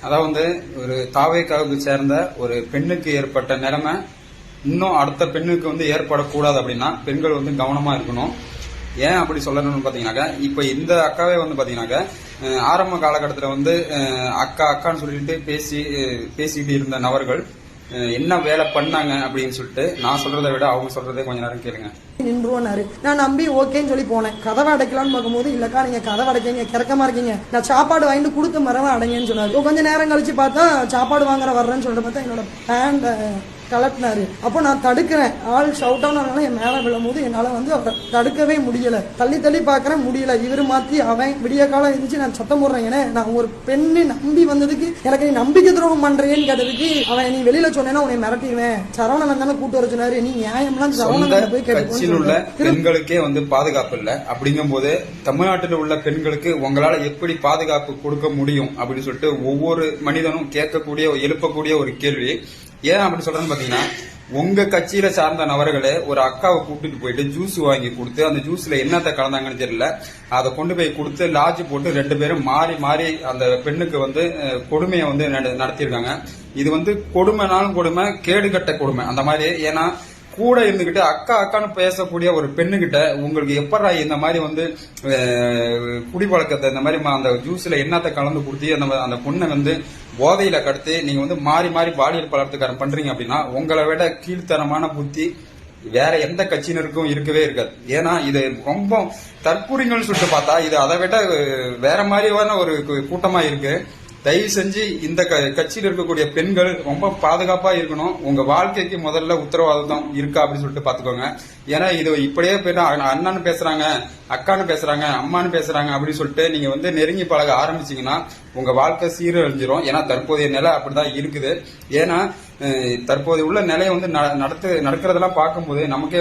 அதாவது ஒரு தாவேக்காவுக்கு சேர்ந்த ஒரு பெண்ணுக்கு ஏற்பட்ட நிலைமை இன்னும் அடுத்த பெண்ணுக்கு ஏற்படக்கூடாது அப்படின்னா பெண்கள் கவனமா இருக்கணும். ஏன் அப்படி சொல்லணும்னு பாத்தீங்கன்னாக்கா, இப்ப இந்த அக்காவே பாத்தீங்கன்னாக்கா ஆரம்ப காலகட்டத்தில் அக்கா அக்கான்னு சொல்லிட்டு பேசிக்கிட்டு இருந்த நபர்கள் என்ன வேலை பண்ணாங்க அப்படின்னு சொல்லிட்டு நான் சொல்றதை விட அவங்க சொல்றதே கொஞ்ச நேரம் கேளுங்க. நின்றுவோன்னாரு. நான் நம்பி ஓகேன்னு சொல்லி போனேன். கதவை அடைக்கலான்னு பார்க்கும்போது, இல்லக்கா நீங்க கதவை அடைக்கீங்க, கிறக்கமா இருக்கீங்க, நான் சாப்பாடு வாங்கிட்டு கொடுத்த மரவா அடைங்கன்னு சொன்னாரு. கொஞ்ச நேரம் கழிச்சு பார்த்தா சாப்பாடு வாங்குற வர்றேன்னு சொல்லிட்டு பார்த்தா என்னோட பேண்ட் கலட்டினாரு. அப்போ நான் தடுக்கிறேன். ஆள் ஷவுட் ஆனால என் மேல விழும்போது என்னால அவரை தடுக்கவே முடியல. தள்ளி தள்ளி பாக்குறேன், முடியல. இவரு மாத்தி அவன் விடிய காலம் இருந்துச்சு நான் சத்தம் போடுறேன். ஏன்னா நான் ஒரு பெண்ணை நம்பி வந்ததுக்கு எனக்கு நீ நம்பிக்கை துரோகம் பண்றேன்னு கேட்டதுக்கு அவன் நீ வெளியில சொன்னேன்னா உன்னை மிரட்டிடுவேன், சரவணன் தானே கூட்டு வர சொன்னாரு, நீ நியாயம்லாம் சரவணன் போய் கேட்க. பெண்களுக்கே பாதுகாப்பு இல்ல அப்படிங்கும் போது தமிழ்நாட்டில் உள்ள பெண்களுக்கு உங்களால எப்படி பாதுகாப்பு கொடுக்க முடியும் அப்படின்னு சொல்லிட்டு ஒவ்வொரு மனிதனும் கேட்கக்கூடிய எழுப்பக்கூடிய ஒரு கேள்வி. ஏன் அப்படி சொல்றேன்னு பாத்தீங்கன்னா, உங்க கட்சியில சார்ந்த நபர்களே ஒரு அக்காவை கூப்பிட்டு போயிட்டு ஜூஸ் வாங்கி கொடுத்து அந்த ஜூஸ்ல என்னத்த கலந்தாங்கன்னு தெரியல, அதை கொண்டு போய் கொடுத்து லாட்ஜ் போட்டு 2 பேரும் மாறி மாறி அந்த பெண்ணுக்கு கொடுமையை நடத்திருக்காங்க. இது கொடுமைனாலும் கொடுமை, கேடுகட்ட கொடுமை அந்த மாதிரி. ஏன்னா கூட இருந்துகிட்டு அக்கா அக்கான்னு பேசக்கூடிய ஒரு பெண்ணுகிட்ட உங்களுக்கு எப்படா இந்த மாதிரி குடிப்பழக்கத்தை இந்த மாதிரி அந்த ஜூஸ்ல என்னத்தை கலந்து கொடுத்து அந்த பொண்ணை போதையில கடத்து நீங்க மாறி மாறி பாலியல் பலாத்காரம் பண்றீங்க அப்படின்னா உங்களை விட கீழ்த்தரமான புத்தி வேற எந்த கட்சியினருக்கும் இருக்கவே இருக்காது. ஏன்னா இது ரொம்ப தற்கூறிங்கன்னு சொல்லிட்டு பார்த்தா இது அதை விட வேற மாதிரியான ஒரு கூட்டமா இருக்கு. தயவு செஞ்சு இந்த கட்சியில் இருக்கக்கூடிய பெண்கள் ரொம்ப பாதுகாப்பா இருக்கணும். உங்க வாழ்க்கைக்கு முதல்ல உத்தரவாதம் இருக்கா அப்படின்னு சொல்லிட்டு பாத்துக்கோங்க. ஏன்னா இது இப்படியே போயிட்டா அண்ணான்னு பேசுறாங்க, அக்கான்னு பேசுறாங்க, அம்மான்னு பேசுறாங்க அப்படின்னு சொல்லிட்டு நீங்க நெருங்கி பழக ஆரம்பிச்சீங்கன்னா உங்க வாழ்க்கை சீரழிஞ்சிரும். ஏன்னா தற்போதைய நிலை அப்படிதான் இருக்குது. ஏன்னா தற்போதைய உள்ள நிலையை நடக்கிறதெல்லாம் பார்க்கும்போது நமக்கே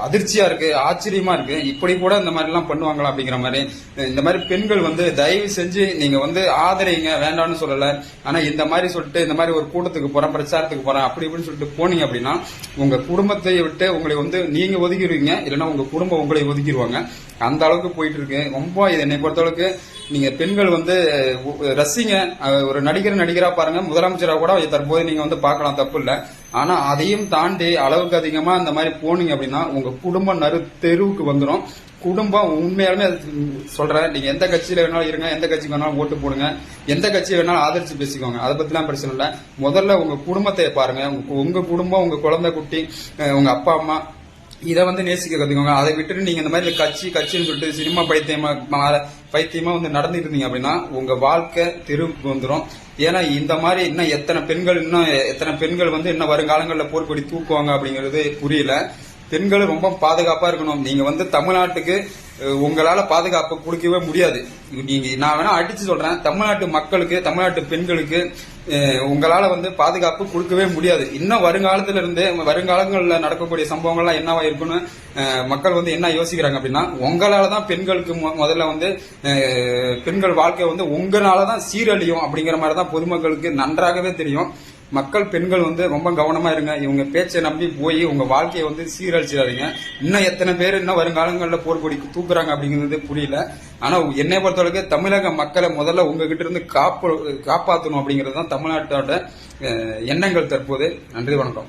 அதிர்ச்சியா இருக்கு, ஆச்சரியமா இருக்கு. இப்படி கூட இந்த மாதிரி எல்லாம் பண்ணுவாங்களா அப்படிங்கிற மாதிரி. இந்த மாதிரி பெண்கள் தயவு செஞ்சு நீங்க ஆதரிங்க, வேண்டாம்னு சொல்லல. ஆனா இந்த மாதிரி சொல்லிட்டு இந்த மாதிரி ஒரு கூட்டத்துக்கு போறேன், பிரச்சாரத்துக்கு போறேன் அப்படி இப்படின்னு சொல்லிட்டு போனீங்க அப்படின்னா உங்க குடும்பத்தை விட்டு உங்களை நீங்க ஒதுக்கிடுவீங்க, இல்லைன்னா உங்க குடும்பம் உங்களை ஒதுக்கிடுவாங்க. அந்த அளவுக்கு போயிட்டு இருக்கு. ரொம்ப இது என்னை பொறுத்தளவுக்கு நீங்க பெண்கள் ரசிங்க. ஒரு நடிகரா பாருங்க, முதலமைச்சரா கூட தற்போது நீங்க பார்க்கலாம், தப்பு இல்ல. ஆனா அதையும் தாண்டி அளவுக்கு அதிகமா இந்த மாதிரி போனீங்க அப்படின்னா உங்க குடும்பம் தெருவுக்கு வந்துடும். குடும்பம் உண்மையாலுமே சொல்றேன், நீங்க எந்த கட்சியில வேணாலும் இருங்க, எந்த கட்சிக்கு வேணாலும் ஓட்டு போடுங்க, எந்த கட்சியை வேணாலும் ஆதரிச்சு பேசிக்கோங்க, அதை பத்திலாம் பிரச்சனை இல்ல. முதல்ல உங்க குடும்பத்தை பாருங்க. உங்க குடும்பம், உங்க குழந்தை குட்டி, உங்க அப்பா அம்மா இதை நேசிக்க கத்துக்கோங்க. அதை விட்டுட்டு நீங்க இந்த மாதிரி கட்சின்னு சொல்லிட்டு சினிமா பைத்தியமா நடந்துட்டு இருந்தீங்க அப்படின்னா உங்க வாழ்க்கை தெருவுக்கு வந்துடும். ஏன்னா இந்த மாதிரி இன்னும் எத்தனை பெண்கள் இன்னும் வருங்காலங்களில் போர்க்கொடி தூக்குவாங்க அப்படிங்கிறது புரியல. பெண்கள் ரொம்ப பாதுகாப்பா இருக்கணும். நீங்க தமிழ்நாட்டுக்கு உங்களால பாதுகாப்பு கொடுக்கவே முடியாது. நீங்க நான் வேணா அடிச்சு சொல்றேன், தமிழ்நாட்டு மக்களுக்கு, தமிழ்நாட்டு பெண்களுக்கு உங்களால பாதுகாப்பு கொடுக்கவே முடியாது. இன்னும் வருங்காலங்களில் நடக்கக்கூடிய சம்பவங்கள்லாம் என்னவா இருக்குன்னு மக்கள் என்ன யோசிக்கிறாங்க அப்படின்னா, உங்களாலதான் பெண்களுக்கு முதல்ல பெண்கள் வாழ்க்கை உங்களாலதான் சீரழியும் அப்படிங்கிற மாதிரி தான் பொதுமக்களுக்கு நன்றாகவே தெரியும். மக்கள் பெண்கள் ரொம்ப கவனமா இருங்க. இவங்க பேச்சை நம்பி போய் உங்க வாழ்க்கையை சீரழிச்சிடாதீங்க. இன்னும் எத்தனை பேர் இன்னும் வருங்காலங்களில் போர்க்கொடி தூக்குறாங்க அப்படிங்கிறது புரியல. ஆனா என்னை பொறுத்தவரைக்கு தமிழக மக்களை முதல்ல உங்ககிட்ட இருந்து காப்பாற்றணும் அப்படிங்கிறது தான் தமிழ்நாட்டோட எண்ணங்கள் தற்போது. நன்றி, வணக்கம்.